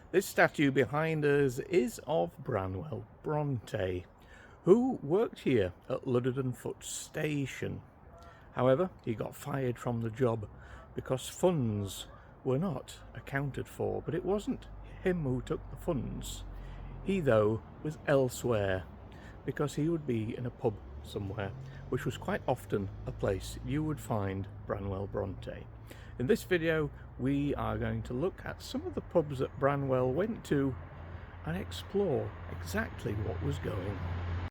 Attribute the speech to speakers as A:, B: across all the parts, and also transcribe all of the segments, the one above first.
A: This statue behind us is of Branwell Bronte, who worked here at Ludden Foot Station. However, he got fired from the job because funds were not accounted for, but it wasn't him who took the funds. He, though, was elsewhere because he would be in a pub somewhere, which was quite often a place you would find Branwell Bronte. In this video, we are going to look at some of the pubs that Branwell went to and explore exactly what was going on.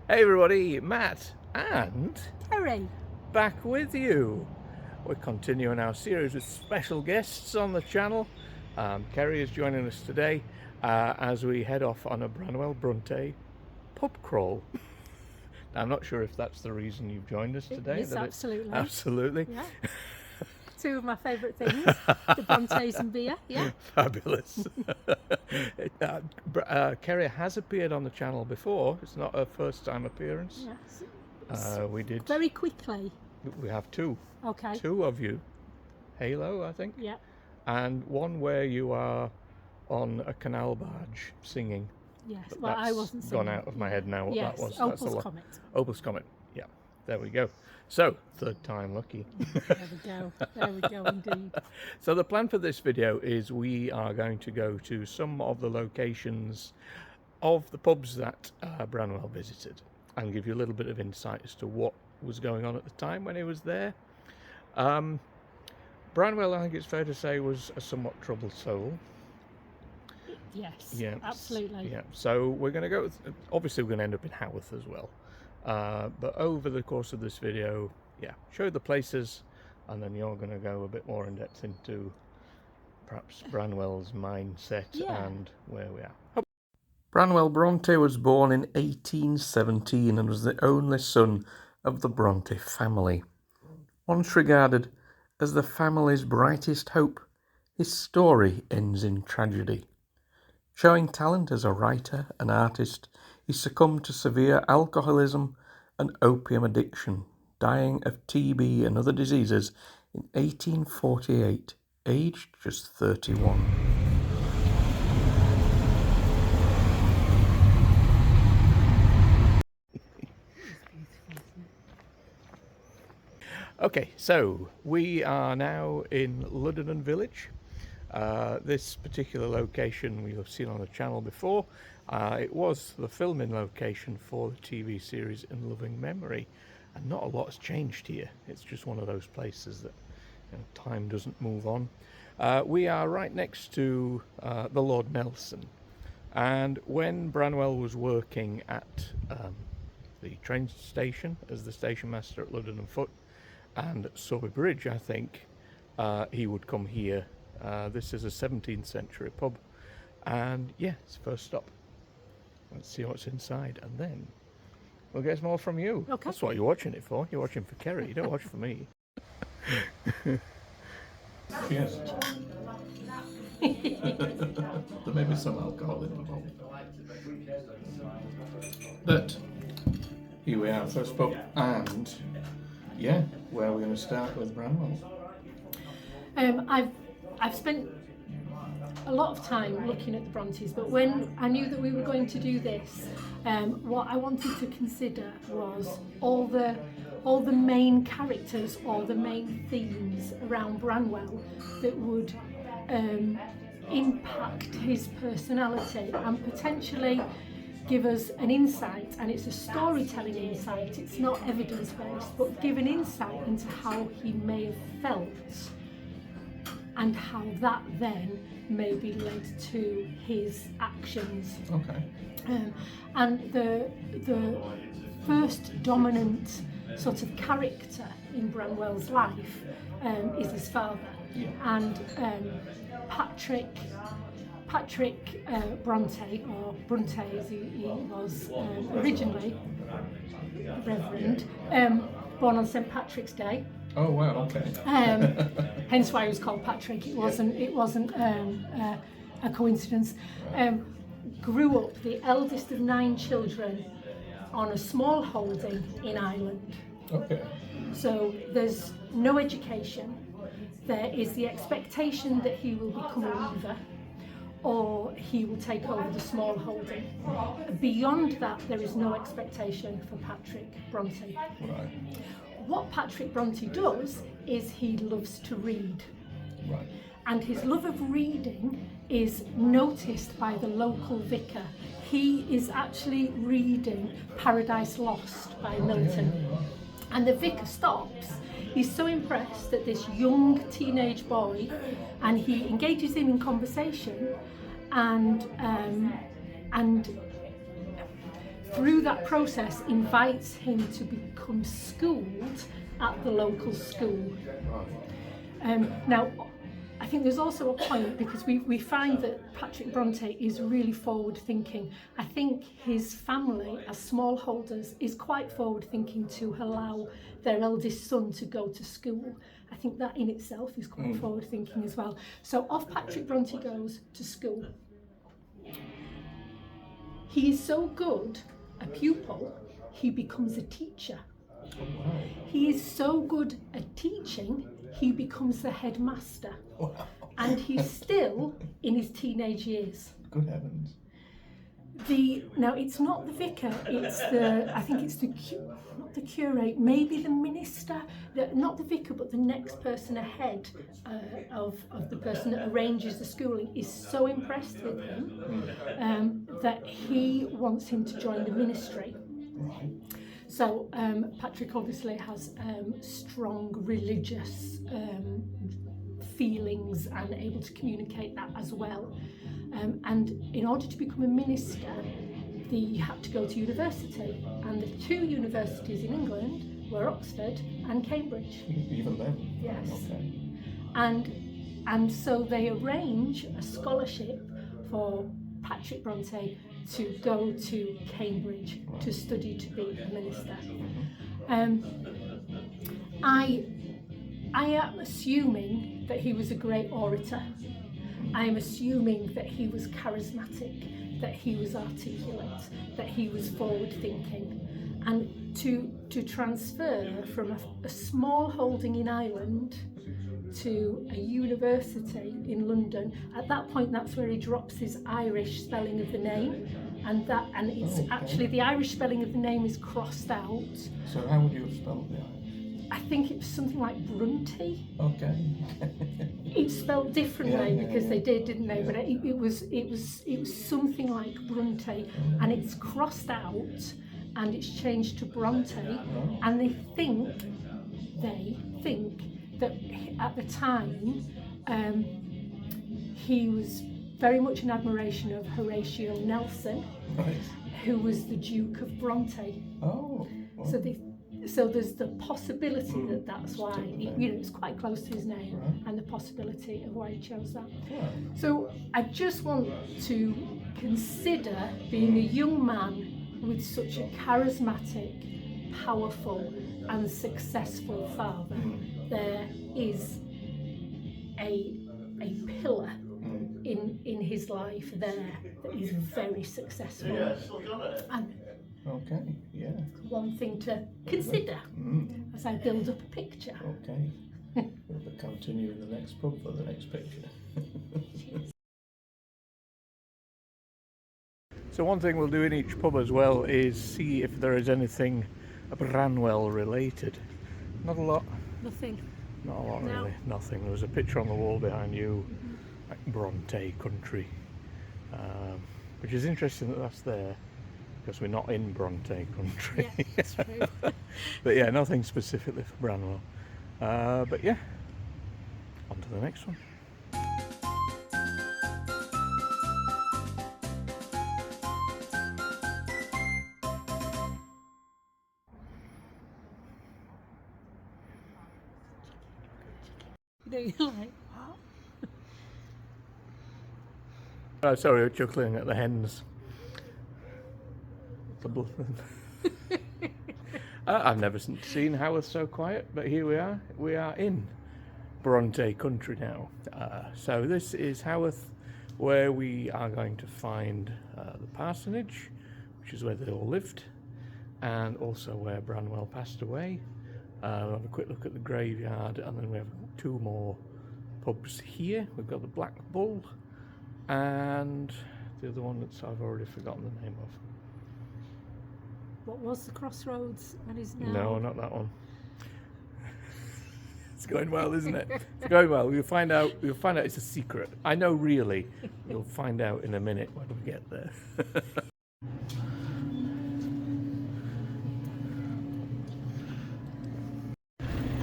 A: Hey everybody, Matt and
B: Keri
A: back with you. We're continuing our series with special guests on the channel. Keri is joining us today as we head off on a Branwell Bronte pub crawl. I'm not sure if that's the reason you've joined us today.
B: Yes, absolutely.
A: Absolutely.
B: Yeah. Two of my favourite things, the Brontes and beer. Yeah.
A: Fabulous. Keri has appeared on the channel before. It's not her first time appearance.
B: Yes.
A: We did.
B: Very quickly.
A: We have two.
B: Okay.
A: Two of you. Halo, I think.
B: Yeah.
A: And one where you are on a canal barge singing.
B: Yes.
A: But
B: Well,
A: that's
B: I wasn't singing.
A: gone out of my head now what
B: Yes.
A: that was.
B: Opal's
A: That's a
B: Comet.
A: Opal's Comet. Yeah. There we go. So, third time lucky.
B: There we go. There we go indeed.
A: So the plan for this video is we are going to go to some of the locations of the pubs that Branwell visited and give you a little bit of insight as to what was going on at the time when he was there. Branwell, I think it's fair to say, was a somewhat troubled soul.
B: Yes.
A: Yeah,
B: Absolutely.
A: Yeah. So we're going to go. Obviously, we're going to end up in Haworth as well. But over the course of this video, yeah, show the places, and then you're going to go a bit more in depth into perhaps Branwell's mindset and where we are. Branwell Bronte was born in 1817 and was the only son of the Bronte family. Once regarded as the family's brightest hope, his story ends in tragedy. Showing talent as a writer and artist, he succumbed to severe alcoholism and opium addiction, dying of TB and other diseases in 1848, aged just 31. Okay, so we are now in Ludden Village. This particular location we have seen on the channel before. It was the filming location for the TV series In Loving Memory, and not a lot has changed here. It's just one of those places that time doesn't move on. We are right next to the Lord Nelson, and when Branwell was working at the train station as the station master at Ludden Foot and Sowerby Bridge, I think, he would come here. This is a 17th century pub, and yeah, it's first stop. Let's see what's inside, and then we'll get some more from you.
B: Okay.
A: That's what you're watching it for. You're watching for Keri. You don't watch for me. Cheers. There may be some alcohol in the bowl. But here we are, first pub, and yeah, where are we going to start with Branwell?
B: I've spent a lot of time looking at the Brontes, but when I knew that we were going to do this, what I wanted to consider was all the main characters or the main themes around Branwell that would impact his personality and potentially give us an insight, and it's a storytelling insight, it's not evidence-based, but give an insight into how he may have felt and how that then maybe led to his actions.
A: Okay.
B: And the first dominant sort of character in Branwell's life is his father.
A: Yeah.
B: And Patrick Bronte, or Bronte as he was originally, Reverend, born on St Patrick's Day.
A: Oh wow, okay.
B: Hence why he was called Patrick. It wasn't a coincidence. Grew up the eldest of 9 children on a small holding in Ireland.
A: Okay.
B: So there's no education. there is the expectation that he will become a weaver, or he will take over the small holding. Beyond that, there is no expectation for Patrick Bronte.
A: Right.
B: What Patrick Bronte does is he loves to read.
A: Right.
B: And his love of reading is noticed by the local vicar. He is actually reading Paradise Lost by Milton. And the vicar stops. He's so impressed that this young teenage boy, and he engages him in conversation, and through that process invites him to become schooled at the local school. Now, I think there's also a point, because we find that Patrick Bronte is really forward thinking. I think his family as smallholders is quite forward thinking to allow their eldest son to go to school. I think that in itself is quite forward thinking as well. So off Patrick Bronte goes to school. He is so good a pupil, he becomes a teacher. He is so good at teaching, he becomes the headmaster.
A: Wow.
B: And he's still in his teenage years.
A: Good heavens.
B: Now it's not the vicar, it's the, I think it's the, not the curate, maybe the minister, not the vicar, but the next person ahead of the person that arranges the schooling is so impressed with him that he wants him to join the ministry. So Patrick obviously has strong religious feelings and able to communicate that as well. And in order to become a minister, he had to go to university, and the two universities in England were Oxford and Cambridge.
A: Even then?
B: Yes.
A: Okay.
B: And so they arrange a scholarship for Patrick Bronte to go to Cambridge to study to be a minister. I am assuming that he was a great orator. I am assuming that he was charismatic, that he was articulate, that he was forward thinking. And to transfer from a small holding in Ireland to a university in London, at that point that's where he drops his Irish spelling of the name, and it's actually the Irish spelling of the name is crossed out.
A: So how would you have spelled the Irish?
B: I think it was something like Bronte.
A: Okay.
B: It's spelled differently because they did, didn't they? But it was something like Bronte, and it's crossed out and it's changed to Bronte, and they think that at the time he was very much in admiration of Horatio Nelson, who was the Duke of Bronte.
A: Oh. Well.
B: So there's the possibility that that's why it's quite close to his name, and the possibility of why he chose that.
A: Yeah.
B: So I just want to consider being a young man with such a charismatic, powerful and successful father. There is a pillar in his life there that is very successful. And
A: okay, yeah.
B: one thing to consider as I build up a picture.
A: Okay. We'll continue in the next pub for the next picture. So one thing we'll do in each pub as well is see if there is anything Branwell related. Not a lot.
B: Nothing.
A: Not a lot really. Nothing. There was a picture on the wall behind you, like Bronte country, which is interesting that that's there, because we're not in Bronte country.
B: Yeah, that's true.
A: But yeah, nothing specifically for Branwell. But yeah, on to the next one.
B: You're like,
A: Oh, sorry, we're chuckling at the hens. I've never seen Haworth so quiet, but here we are. We are in Bronte country now. So this is Haworth, where we are going to find the parsonage, which is where they all lived, and also where Branwell passed away, We'll have a quick look at the graveyard, and then we have 2 more pubs here. We've got the Black Bull and the other one that I've already forgotten the name of.
B: What was the Crossroads and is now?
A: No, not that one. It's going well, isn't it? It's going well. We'll find out. We'll find out it's a secret. I know, really. We'll find out in a minute when we get there.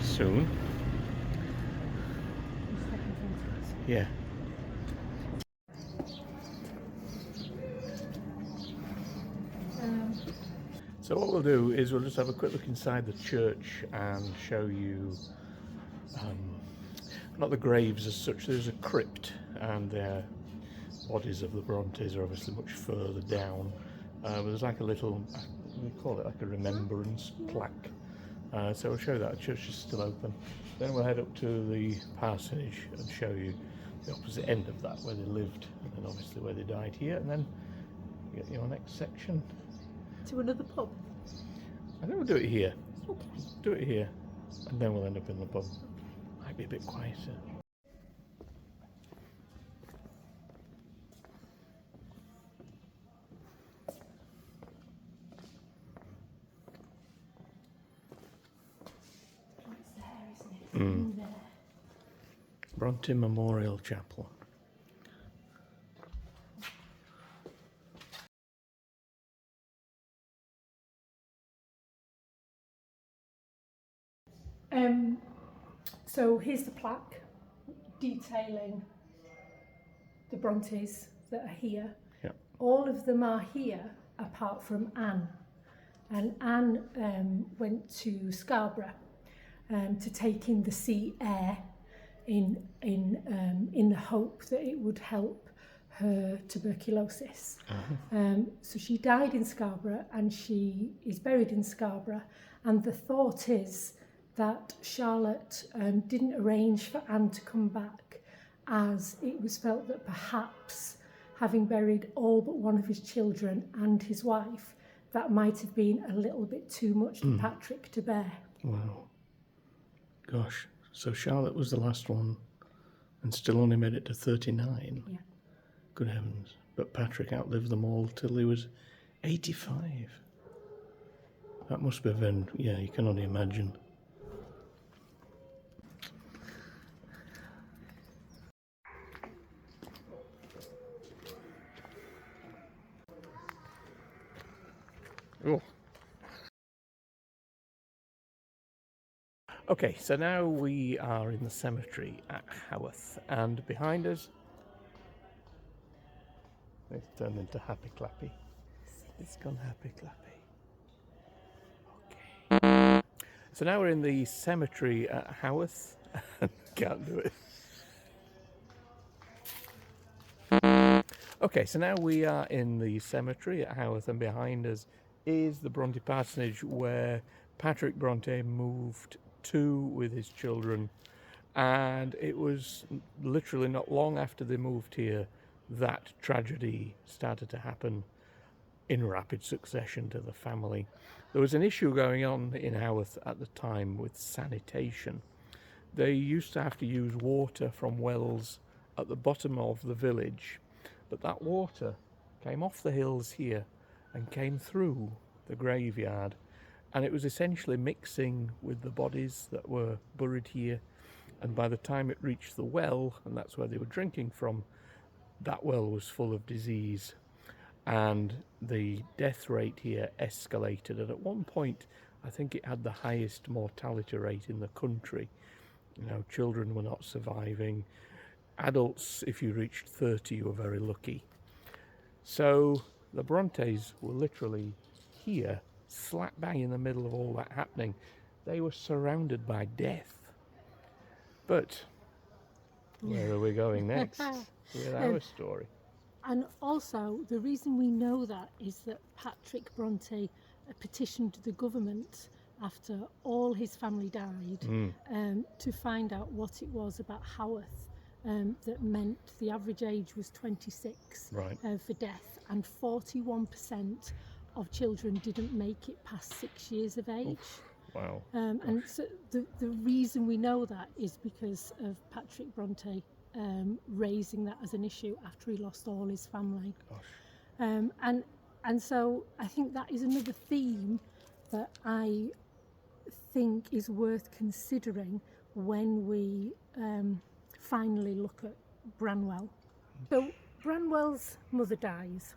A: Soon. Yeah. So what we'll do is we'll just have a quick look inside the church and show you, not the graves as such. There's a crypt, and the bodies of the Brontes are obviously much further down. But there's like a little, we call it like a remembrance plaque. So we'll show you that. The church is still open. Then we'll head up to the parsonage and show you the opposite end of that, where they lived, and then obviously where they died here, and then get your next section.
B: To another pub?
A: I think we'll do it here.
B: Okay.
A: Do it here, and then we'll end up in the pub. Might be a bit quieter.
B: It's there, isn't it? In there.
A: Bronte Memorial Chapel.
B: So here's the plaque detailing the Brontes that are here.
A: Yep.
B: All of them are here apart from Anne. And Anne went to Scarborough to take in the sea air in the hope that it would help her tuberculosis. So she died in Scarborough, and she is buried in Scarborough. And the thought is that Charlotte didn't arrange for Anne to come back, as it was felt that perhaps, having buried all but one of his children and his wife, that might have been a little bit too much for Patrick to bear.
A: Wow. Gosh. So Charlotte was the last one and still only made it to 39.
B: Yeah.
A: Good heavens. But Patrick outlived them all till he was 85. That must have been, yeah, you can only imagine. Oh. Okay, so now we are in the cemetery at Haworth, and behind us, it's turned into Happy Clappy. It's gone Happy Clappy. Okay. So now we're in the cemetery at Haworth. Can't do it. Okay, so now we are in the cemetery at Haworth, and behind us is the Bronte Parsonage, where Patrick Bronte moved to with his children, and it was literally not long after they moved here that tragedy started to happen in rapid succession to the family. There was an issue going on in Haworth at the time with sanitation. They used to have to use water from wells at the bottom of the village, but that water came off the hills here and came through the graveyard, and it was essentially mixing with the bodies that were buried here, and by the time it reached the well, and that's where they were drinking from, that well was full of disease, and the death rate here escalated, and at one point I think it had the highest mortality rate in the country. You know, children were not surviving. Adults, if you reached 30, you were very lucky. So the Brontes were literally here, slap bang in the middle of all that happening. They were surrounded by death. But where are we going next with our story?
B: And also, the reason we know that is that Patrick Bronte petitioned the government after all his family died to find out what it was about Haworth that meant the average age was 26 for death, and 41% of children didn't make it past 6 years of age.
A: Wow.
B: And so the reason we know that is because of Patrick Bronte raising that as an issue after he lost all his family.
A: Gosh.
B: And so I think that is another theme that I think is worth considering when we finally look at Branwell. So Branwell's mother dies,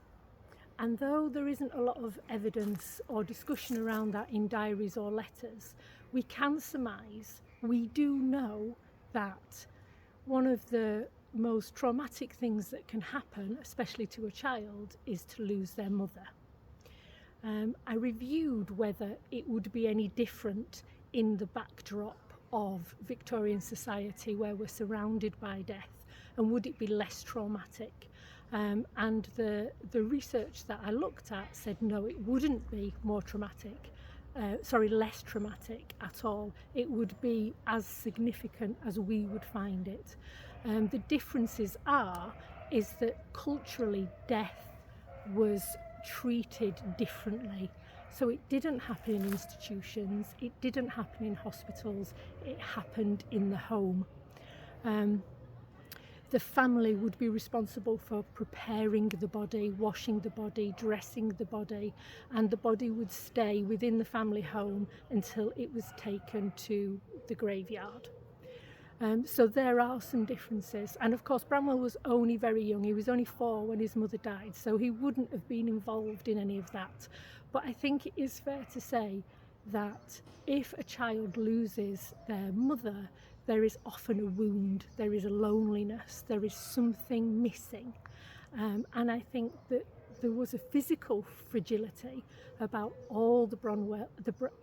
B: and though there isn't a lot of evidence or discussion around that in diaries or letters, we can surmise, we do know that one of the most traumatic things that can happen, especially to a child, is to lose their mother. I reviewed whether it would be any different in the backdrop of Victorian society where we're surrounded by death, and would it be less traumatic? And the research that I looked at said no, it wouldn't be more traumatic, less traumatic at all. It would be as significant as we would find it. The differences is that culturally death was treated differently. So it didn't happen in institutions, it didn't happen in hospitals, it happened in the home. The family would be responsible for preparing the body, washing the body, dressing the body, and the body would stay within the family home until it was taken to the graveyard. So there are some differences, and of course Branwell was only very young. He was only 4 when his mother died, so he wouldn't have been involved in any of that. But I think it is fair to say that if a child loses their mother, there is often a wound, there is a loneliness, there is something missing. And I think that there was a physical fragility about all the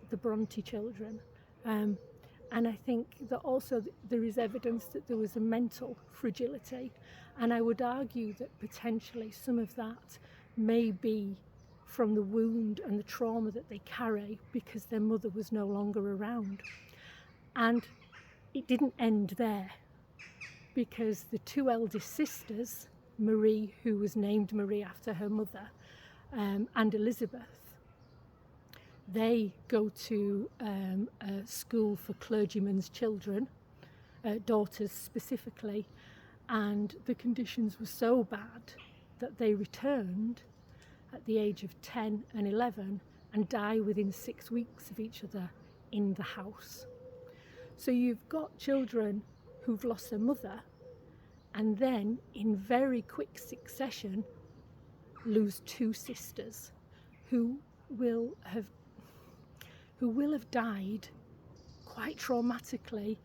B: the Bronte children. And I think that also there is evidence that there was a mental fragility. And I would argue that potentially some of that may be from the wound and the trauma that they carry because their mother was no longer around. And it didn't end there, because the 2 eldest sisters, Marie, who was named Marie after her mother, and Elizabeth, they go to a school for clergymen's children, daughters specifically, and the conditions were so bad that they returned at the age of 10 and 11 and die within 6 weeks of each other in the house. So you've got children who've lost their mother and then in very quick succession lose 2 sisters who will have died quite traumatically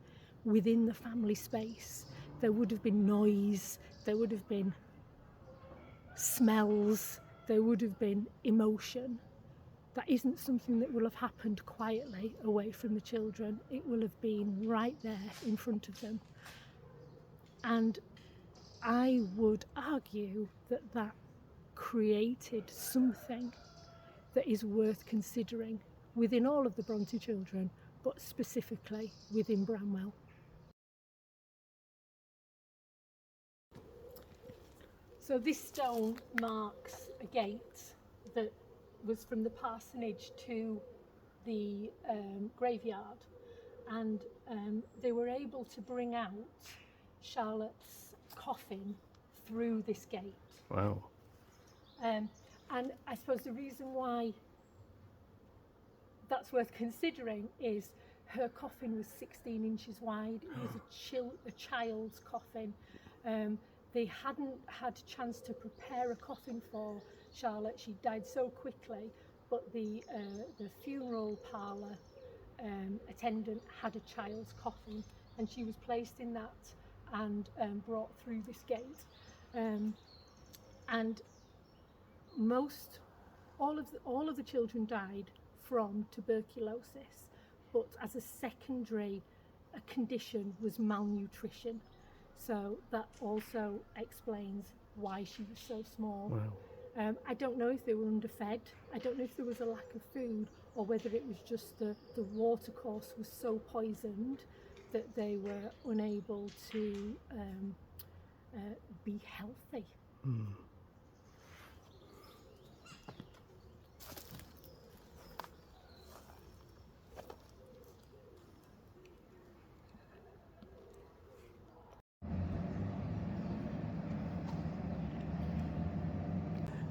B: within the family space. There would have been noise, there would have been smells, there would have been emotion. That isn't something that will have happened quietly away from the children. It will have been right there in front of them. And I would argue that that created something that is worth considering within all of the Bronte children, but specifically within Branwell. So this stone marks a gate that was from the parsonage to the graveyard, and they were able to bring out Charlotte's coffin through this gate.
A: Wow.
B: And I suppose the reason why that's worth considering is her coffin was 16 inches wide. It was a child's coffin. They hadn't had a chance to prepare a coffin for Charlotte. She died so quickly, but the funeral parlour attendant had a child's coffin, and she was placed in that and brought through this gate. And all of the children died from tuberculosis, but as a secondary condition was malnutrition. So that also explains why she was so small.
A: Wow.
B: I don't know if they were underfed. I don't know if there was a lack of food, or whether it was just the water course was so poisoned that they were unable to be healthy.
A: Mm.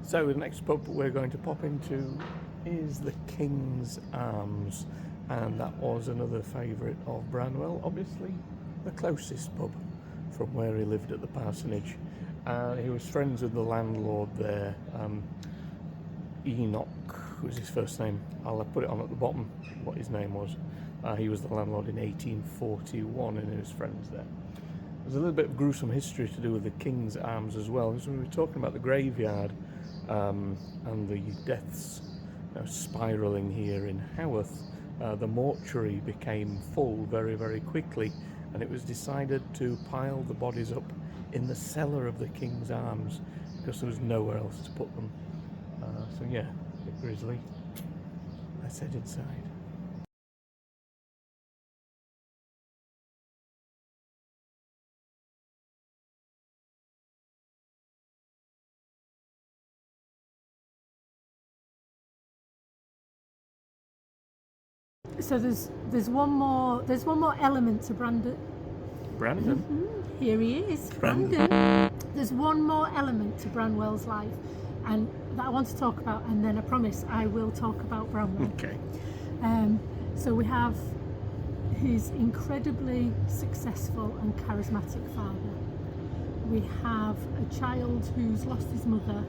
A: So the next pub we're going to pop into is the King's Arms, and that was another favourite of Branwell, obviously the closest pub from where he lived at the parsonage. He was friends with the landlord there, Enoch was his first name. I'll put it on at the bottom what his name was. He was the landlord in 1841 and he was friends there. There's a little bit of gruesome history to do with the King's Arms as well, because when we were talking about the graveyard and the deaths spiralling here in Haworth, the mortuary became full very, very quickly, and it was decided to pile the bodies up in the cellar of the King's Arms because there was nowhere else to put them. So yeah, a bit grisly. Let's head inside.
B: So there's one more element to Brandon.
A: Brandon?
B: Mm-hmm. Here he is,
A: Brandon.
B: There's one more element to Branwell's life, and that I want to talk about, and then I promise I will talk about Branwell.
A: Okay.
B: So we have his incredibly successful and charismatic father. We have a child who's lost his mother,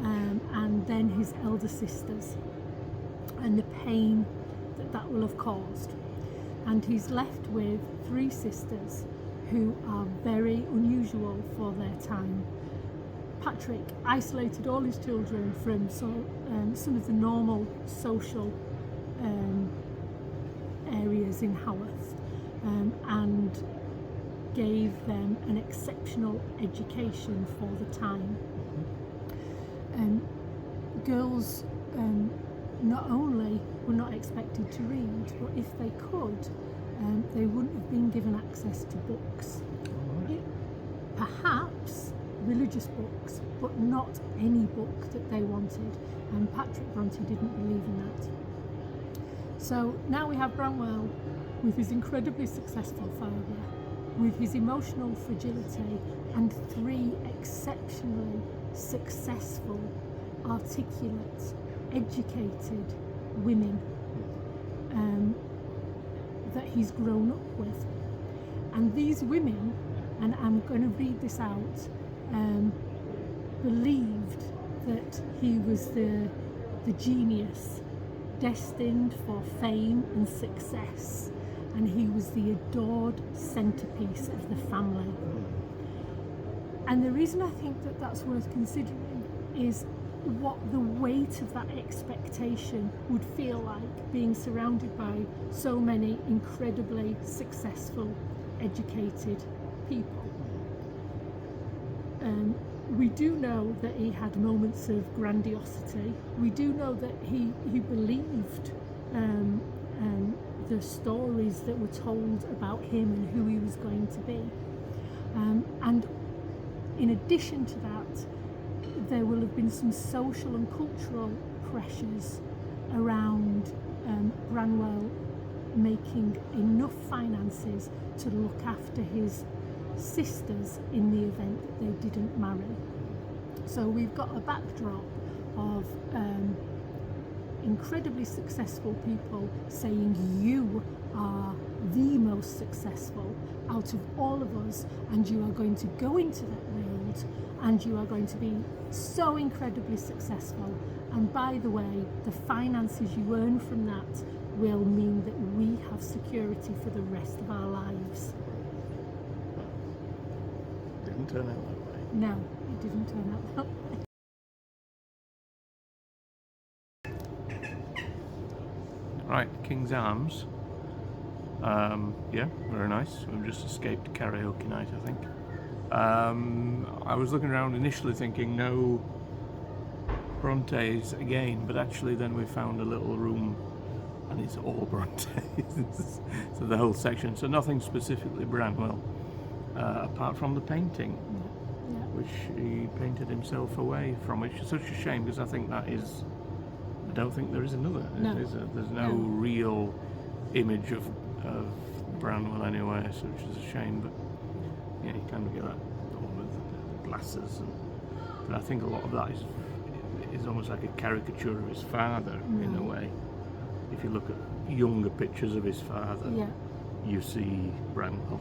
B: and then his elder sisters, and the pain that will have caused. And he's left with 3 sisters who are very unusual for their time. Patrick isolated all his children from some of the normal social areas in Haworth, and gave them an exceptional education for the time. Girls not only were not expected to read, but if they could, they wouldn't have been given access to books. Perhaps religious books, but not any book that they wanted, and Patrick Bronte didn't believe in that. So now we have Branwell with his incredibly successful father, with his emotional fragility, and 3 exceptionally successful, articulate, educated women that he's grown up with. And these women, and I'm going to read this out, believed that he was the genius destined for fame and success, and he was the adored centerpiece of the family. And the reason I think that that's worth considering is what the weight of that expectation would feel like, being surrounded by so many incredibly successful, educated people. We do know that he had moments of grandiosity. We do know that he believed the stories that were told about him and who he was going to be. And in addition to that, there will have been some social and cultural pressures around Branwell making enough finances to look after his sisters in the event that they didn't marry. So we've got a backdrop of incredibly successful people saying you are the most successful out of all of us, and you are going to go into that world and you are going to be so incredibly successful, and by the way, the finances you earn from that will mean that we have security for the rest of our lives.
A: Didn't turn out that way.
B: No, it didn't turn out that way.
A: Right, King's Arms. Yeah, very nice. We've just escaped karaoke night, I think. I was looking around initially thinking no Brontes again, but actually then we found a little room and it's all Brontes. So the whole section. So nothing specifically Branwell, apart from the painting, which he painted himself away from, which is such a shame, because I think that is, I don't think there is another.
B: No.
A: There's no real image of Branwell anywhere, so which is a shame. But yeah, you kind of get that all with the glasses, but I think a lot of that is is almost like a caricature of his father in a way. If you look at younger pictures of his father, you see Branwell.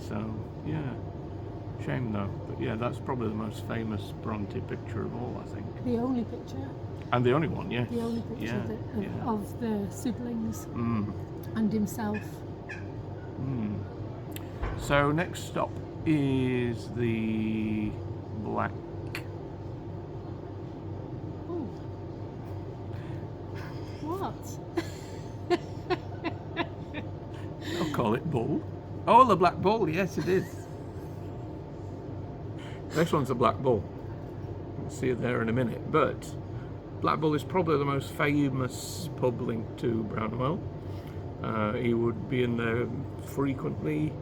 A: So yeah, shame though. But yeah, that's probably the most famous Bronte picture of all, I think.
B: The only picture.
A: And the only one, yes.
B: The only picture of the siblings and himself.
A: So next stop is the Black.
B: Oh. What?
A: I'll call it Bull. Oh, the Black Bull, yes it is. Next one's the Black Bull. We'll see it there in a minute. But Black Bull is probably the most famous pub linked to Branwell. He would be in there frequently.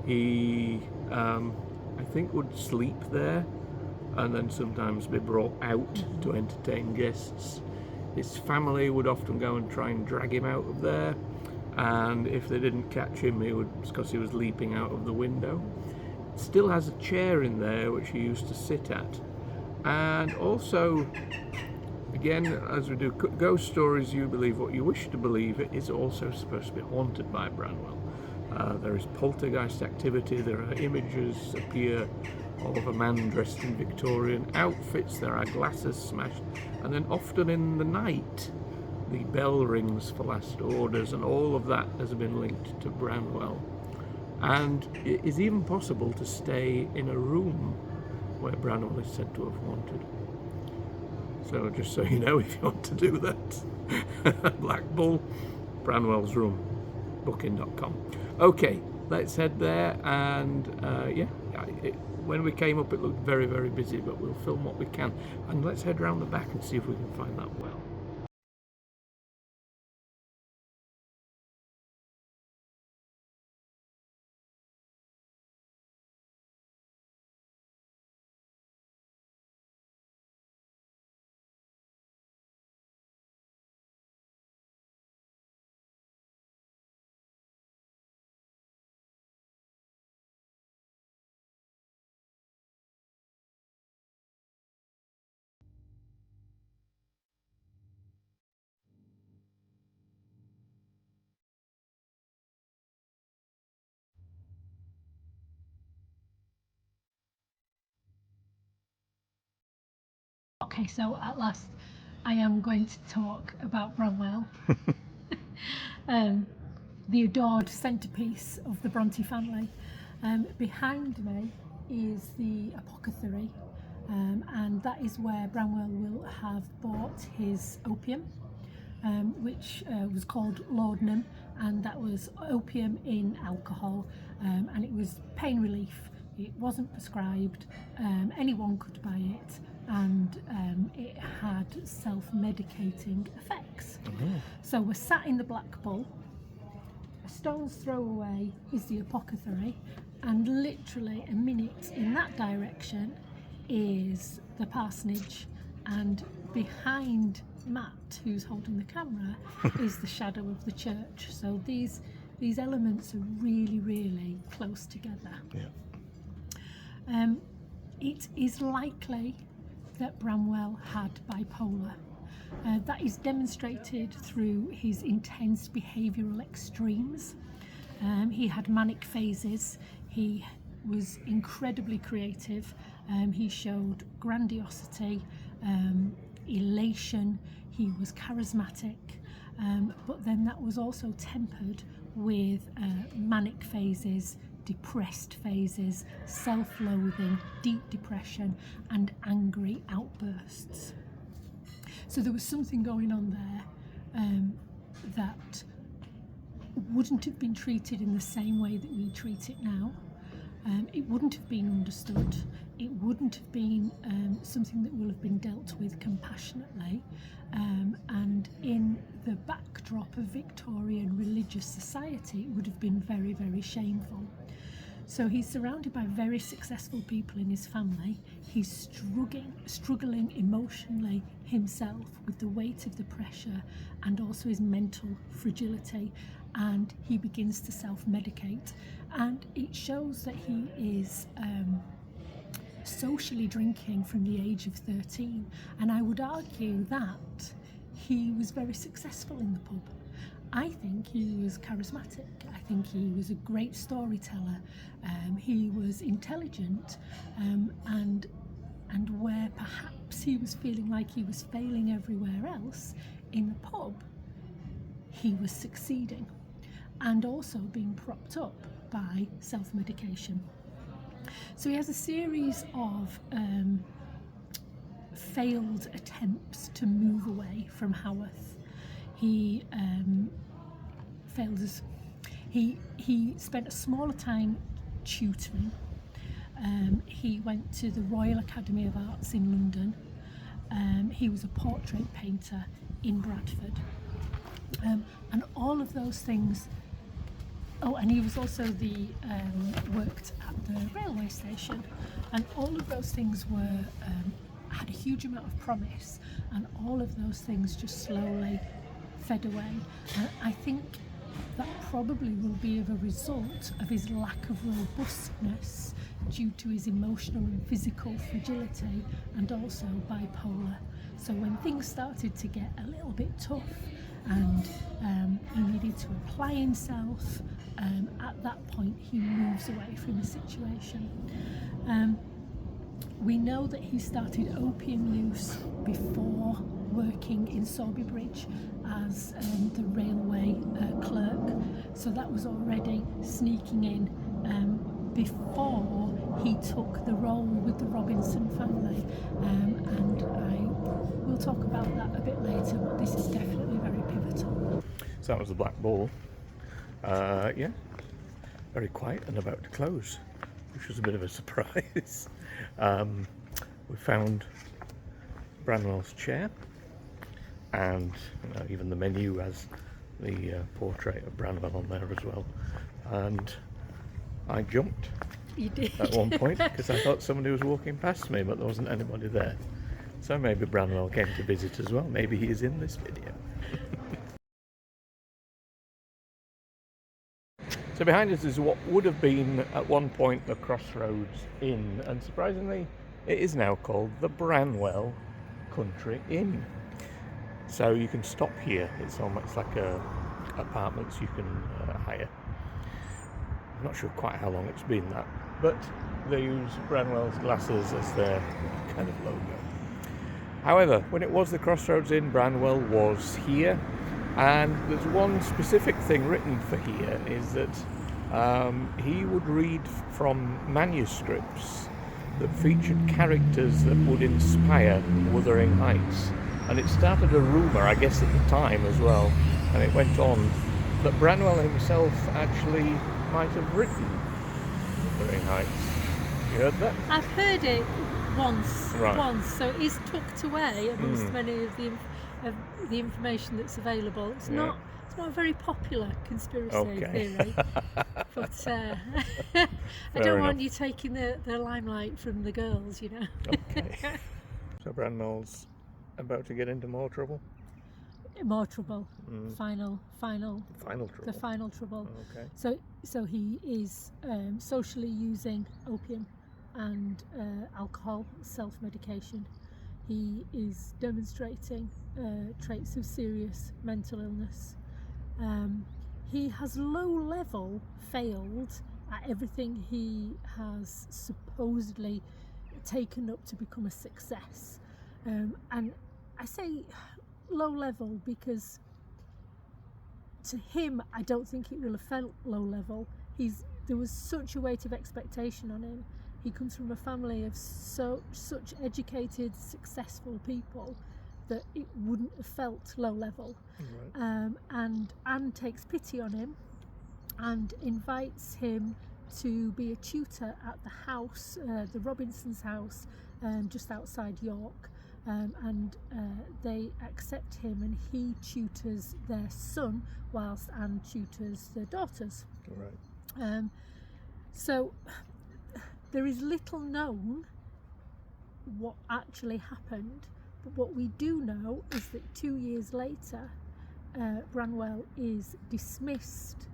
A: He, I think, would sleep there and then sometimes be brought out to entertain guests. His family would often go and try and drag him out of there, and if they didn't catch him, it's because he was leaping out of the window. Still has a chair in there which he used to sit at. And also, again, as we do ghost stories, you believe what you wish to believe. It is also supposed to be haunted by Branwell. There is poltergeist activity. There are images appear of a man dressed in Victorian outfits. There are glasses smashed, and then often in the night the bell rings for last orders, and all of that has been linked to Branwell. And it is even possible to stay in a room where Branwell is said to have haunted. So just so you know, if you want to do that, Black Bull, Branwell's room, booking.com. Okay, let's head there, and when we came up it looked very, very busy, but we'll film what we can. And let's head round the back and see if we can find that well.
B: Okay, so at last I am going to talk about Branwell, the adored centrepiece of the Bronte family. Behind me is the apothecary, and that is where Branwell will have bought his opium, which was called laudanum, and that was opium in alcohol, and it was pain relief. It wasn't prescribed, anyone could buy it, and it had self-medicating effects. So we're sat in the Black Bull, a stone's throw away is the apothecary, and literally a minute in that direction is the parsonage, and behind Matt, who's holding the camera, is the shadow of the church. So these elements are really, really close together. It is likely that Branwell had bipolar. That is demonstrated through his intense behavioural extremes. He had manic phases. He was incredibly creative. He showed grandiosity, elation. He was charismatic, but then that was also tempered with manic phases, depressed phases, self-loathing, deep depression, and angry outbursts. So there was something going on there that wouldn't have been treated in the same way that we treat it now. It wouldn't have been understood. It wouldn't have been something that will have been dealt with compassionately. And in the backdrop of Victorian religious society, it would have been very, very shameful. So he's surrounded by very successful people in his family. He's struggling emotionally himself with the weight of the pressure and also his mental fragility, and he begins to self-medicate, and it shows that he is socially drinking from the age of 13, and I would argue that he was very successful in the pub. I think he was charismatic. I think he was a great storyteller. He was intelligent, and where perhaps he was feeling like he was failing everywhere else, in the pub he was succeeding, and also being propped up by self-medication. So he has a series of failed attempts to move away from Haworth. He he spent a smaller time tutoring. He went to the Royal Academy of Arts in London. He was a portrait painter in Bradford. And all of those things. Oh, and he was also worked at the railway station, and all of those things had a huge amount of promise, and all of those things just slowly fed away. And I think that probably will be of a result of his lack of robustness due to his emotional and physical fragility, and also bipolar. So when things started to get a little bit tough, and he needed to apply himself, at that point he moves away from the situation. We know that he started opium use before working in Sorby Bridge as the railway clerk, so that was already sneaking in before he took the role with the Robinson family, and I will talk about that a bit later, but this is definitely very pivotal.
A: So that was the Black Ball. Yeah, very quiet and about to close, which was a bit of a surprise. We found Branwell's chair, and even the menu has the portrait of Branwell on there as well. And I jumped.
B: You did.
A: At one point, because I thought somebody was walking past me, but there wasn't anybody there. So maybe Branwell came to visit as well. Maybe he is in this video. So behind us is what would have been at one point the Crossroads Inn, and surprisingly it is now called the Branwell Country Inn. So you can stop here. It's almost like apartments you can hire. I'm not sure quite how long it's been that, but they use Branwell's glasses as their kind of logo. However, when it was the Crossroads Inn, Branwell was here, and there's one specific thing written for here, is that he would read from manuscripts that featured characters that would inspire Wuthering Heights. And it started a rumour, I guess at the time as well, and it went on, that Branwell himself actually might have written Wuthering Heights. You heard that?
B: I've heard it once,
A: Right.
B: so it is tucked away amongst many of the information that's available. It's not a very popular conspiracy theory, but I don't want you taking the limelight from the girls, you know.
A: Okay. So Branwell's about to get into more trouble?
B: More trouble. Final
A: trouble.
B: The final trouble.
A: Okay.
B: So he is socially using opium and alcohol, self-medication. He is demonstrating traits of serious mental illness. He has low-level failed at everything he has supposedly taken up to become a success. And I say low level because to him, I don't think it will have felt low level. There was such a weight of expectation on him. He comes from a family of such educated, successful people that it wouldn't have felt low level. Right. And Anne takes pity on him and invites him to be a tutor at the house, the Robinsons' house, just outside York. And they accept him, and he tutors their son whilst Anne tutors their daughters.
A: Right.
B: So there is little known what actually happened, but what we do know is that 2 years later, Branwell is dismissed,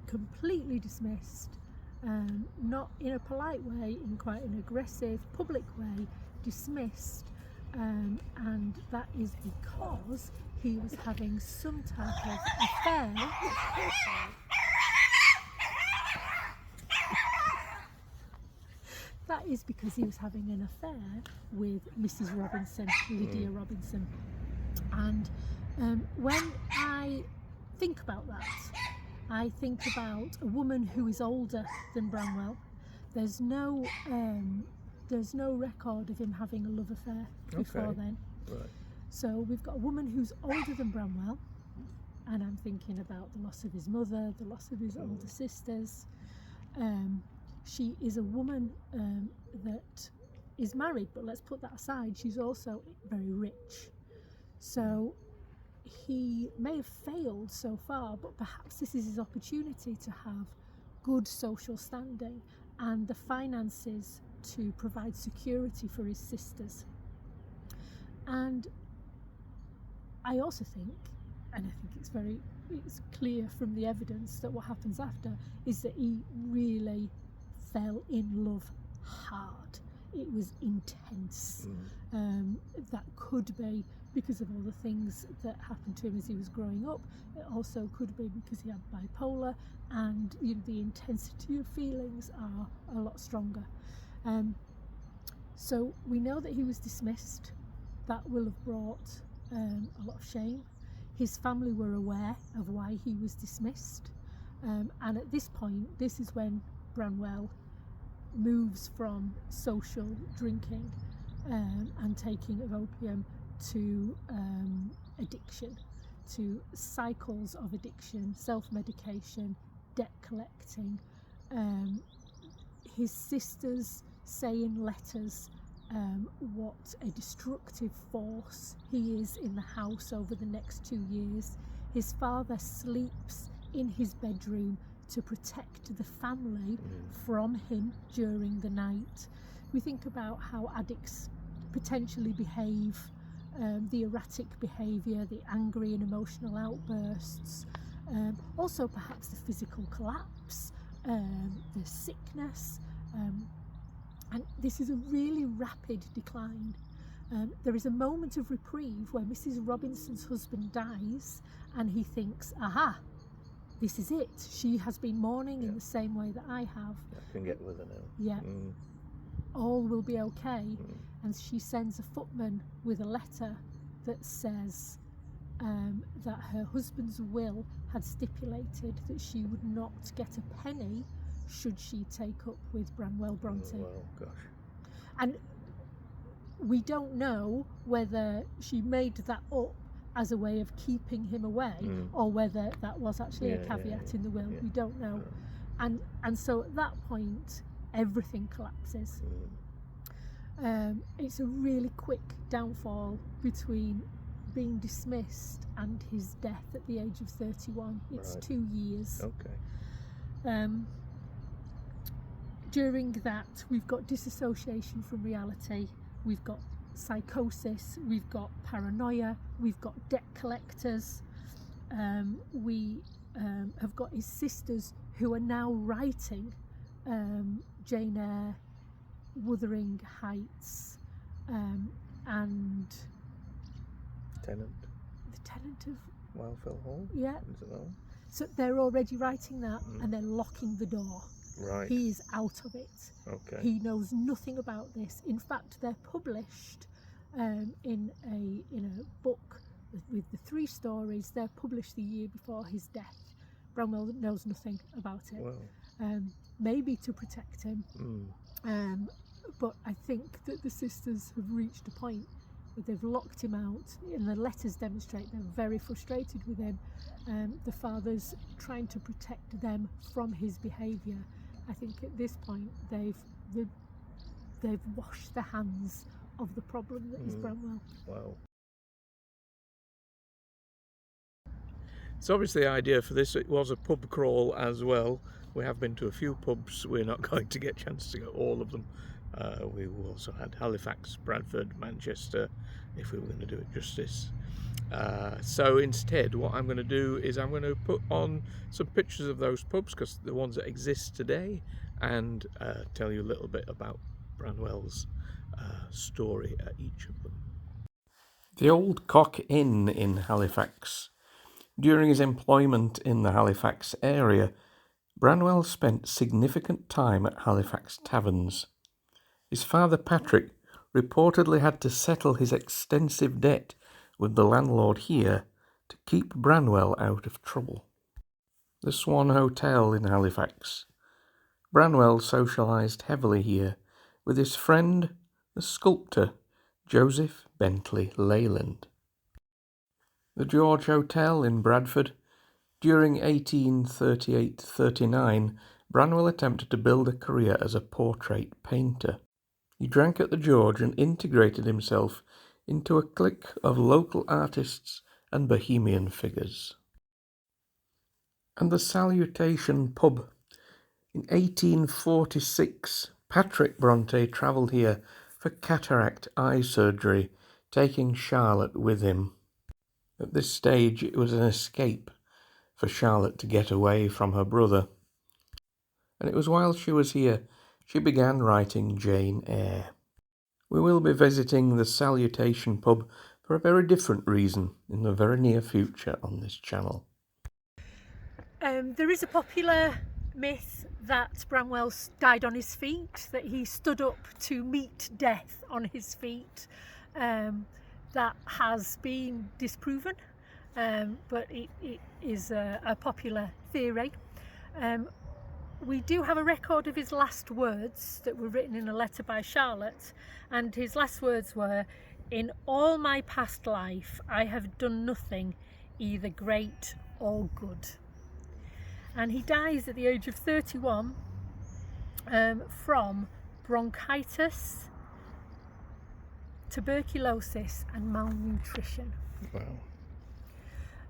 B: completely dismissed, not in a polite way, in quite an aggressive, public way, dismissed, and that is because he was having some type of affair. That is because he was having an affair with Mrs. Robinson, Lydia Robinson. And when I think about that, I think about a woman who is older than Branwell. There's no record of him having a love affair before then.
A: Right.
B: So we've got a woman who's older than Branwell, and I'm thinking about the loss of his mother, the loss of his older sisters. She is a woman that is married, but let's put that aside. She's also very rich. So he may have failed so far, but perhaps this is his opportunity to have good social standing and the finances to provide security for his sisters. And I also think, and I think it's clear from the evidence that what happens after is that he really fell in love hard. It was intense. That could be because of all the things that happened to him as he was growing up. It also could be because he had bipolar, and the intensity of feelings are a lot stronger. So we know that he was dismissed. That will have brought a lot of shame. His family were aware of why he was dismissed, and at this point, this is when Branwell moves from social drinking and taking of opium to addiction, to cycles of addiction, self-medication, debt collecting. His sisters say in letters what a destructive force he is in the house over the next 2 years. His father sleeps in his bedroom to protect the family from him during the night. We think about how addicts potentially behave, the erratic behaviour, the angry and emotional outbursts, also perhaps the physical collapse, the sickness, and this is a really rapid decline. There is a moment of reprieve where Mrs. Robinson's husband dies and he thinks, aha, this is it. She has been mourning in the same way that I have.
A: I can get with her now.
B: Yeah. All will be okay. And she sends a footman with a letter that says that her husband's will had stipulated that she would not get a penny should she take up with Branwell Bronte.
A: Well, gosh.
B: And we don't know whether she made that up as a way of keeping him away, or whether that was actually a caveat in the will. We don't know. And so at that point, everything collapses. It's a really quick downfall between being dismissed and his death at the age of 31. It's 2 years.
A: Okay.
B: During that, we've got disassociation from reality, we've got psychosis, we've got paranoia, we've got debt collectors, we have got his sisters who are now writing Jane Eyre, Wuthering Heights, and
A: Tenant.
B: The Tenant of
A: Wildfell Hall?
B: Yeah.
A: Is it that one?
B: So they're already writing that, and they're locking the door.
A: Right.
B: He is out of it.
A: Okay.
B: He knows nothing about this. In fact, they're published in a book with the 3 stories. They're published the year before his death. Branwell knows nothing about it.
A: Well.
B: Maybe to protect him. But I think that the sisters have reached a point where they've locked him out, and the letters demonstrate they're very frustrated with him. The father's trying to protect them from his behaviour. I think at this point they've washed their hands of the problem that is Branwell.
A: Wow. So obviously the idea for this, it was a pub crawl as well. We have been to a few pubs. We're not going to get a chance to go all of them We also had Halifax, Bradford, Manchester, if we were going to do it justice. So instead, what I'm going to do is I'm going to put on some pictures of those pubs, because the ones that exist today, and tell you a little bit about Branwell's story at each of them. The Old Cock Inn in Halifax. During his employment in the Halifax area, Branwell spent significant time at Halifax taverns. His father Patrick reportedly had to settle his extensive debt with the landlord here to keep Branwell out of trouble. The Swan Hotel in Halifax. Branwell socialised heavily here with his friend, the sculptor, Joseph Bentley Leyland. The George Hotel in Bradford. During 1838-39, Branwell attempted to build a career as a portrait painter. He drank at the George and integrated himself into a clique of local artists and bohemian figures. And the Salutation pub. In 1846, Patrick Bronte travelled here for cataract eye surgery, taking Charlotte with him. At this stage, it was an escape for Charlotte to get away from her brother. And it was while she was here she began writing Jane Eyre. We will be visiting the Salutation pub for a very different reason in the very near future on this channel.
B: There is a popular myth that Branwell died on his feet, that he stood up to meet death on his feet. That has been disproven, but it is a popular theory. We do have a record of his last words that were written in a letter by Charlotte, and his last words were, "In all my past life I have done nothing either great or good." And he dies at the age of 31 from bronchitis, tuberculosis and malnutrition.
A: Wow.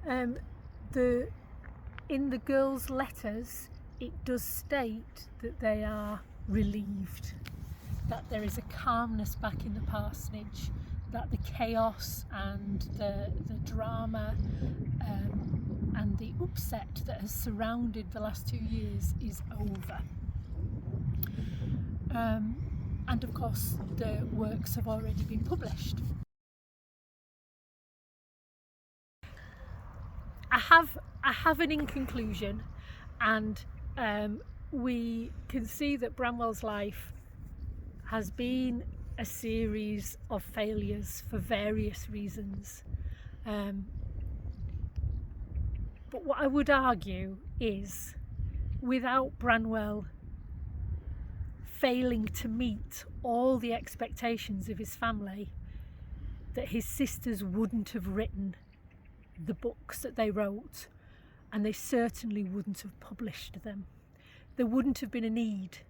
B: In the girls' letters, it does state that they are relieved, that there is a calmness back in the parsonage, that the chaos and the drama and the upset that has surrounded the last 2 years is over. And of course the works have already been published. I have an in conclusion, and we can see that Branwell's life has been a series of failures for various reasons. But what I would argue is, without Branwell failing to meet all the expectations of his family, that his sisters wouldn't have written the books that they wrote, and they certainly wouldn't have published them. There wouldn't have been a need.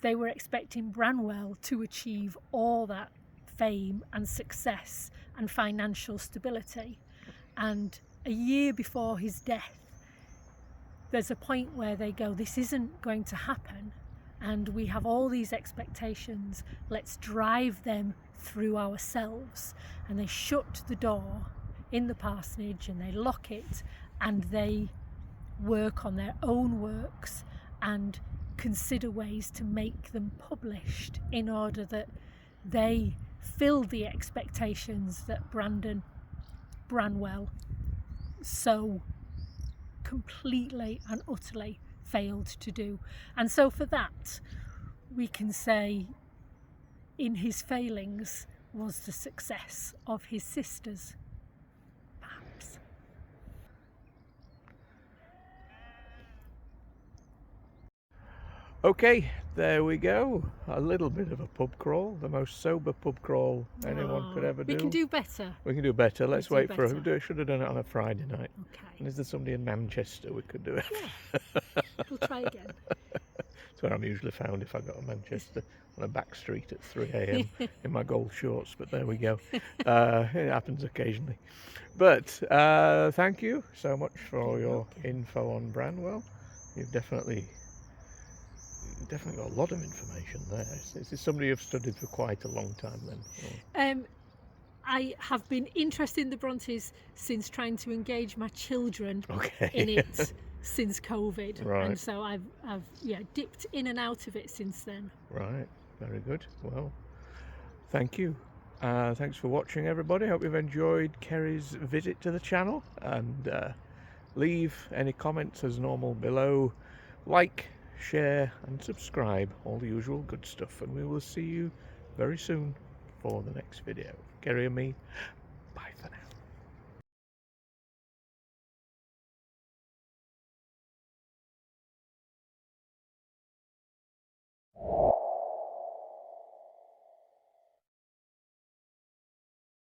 B: They were expecting Branwell to achieve all that fame and success and financial stability, and a year before his death there's a point where they go, this isn't going to happen, and we have all these expectations, let's drive them through ourselves. And they shut the door in the parsonage and they lock it, and they work on their own works and consider ways to make them published in order that they fill the expectations that Branwell so completely and utterly failed to do. And so for that, we can say in his failings was the success of his sisters, perhaps.
A: Okay, there we go. A little bit of a pub crawl, the most sober pub crawl anyone could ever do.
B: We can do better.
A: We can do better. Let's wait for
B: better.
A: it. Should have done it on a Friday night.
B: Okay.
A: And is there somebody in Manchester we could do it?
B: Yeah. We'll try again.
A: That's where I'm usually found if I go to Manchester, on a back street at 3 a.m. in my golf shorts, but there we go. It happens occasionally. But thank you so much for all your info on Branwell. You've definitely definitely got a lot of information there. Is this somebody you've studied for quite a long time then? Or-
B: I have been interested in the Brontes since trying to engage my children
A: Okay.
B: in it since COVID,
A: Right.
B: and so I've dipped in and out of it since then.
A: Right, very good. Well, thank you. Thanks for watching, everybody. Hope you've enjoyed Keri's visit to the channel, and leave any comments as normal below. Like, share and subscribe, all the usual good stuff, and we will see you very soon for the next video. Keri and me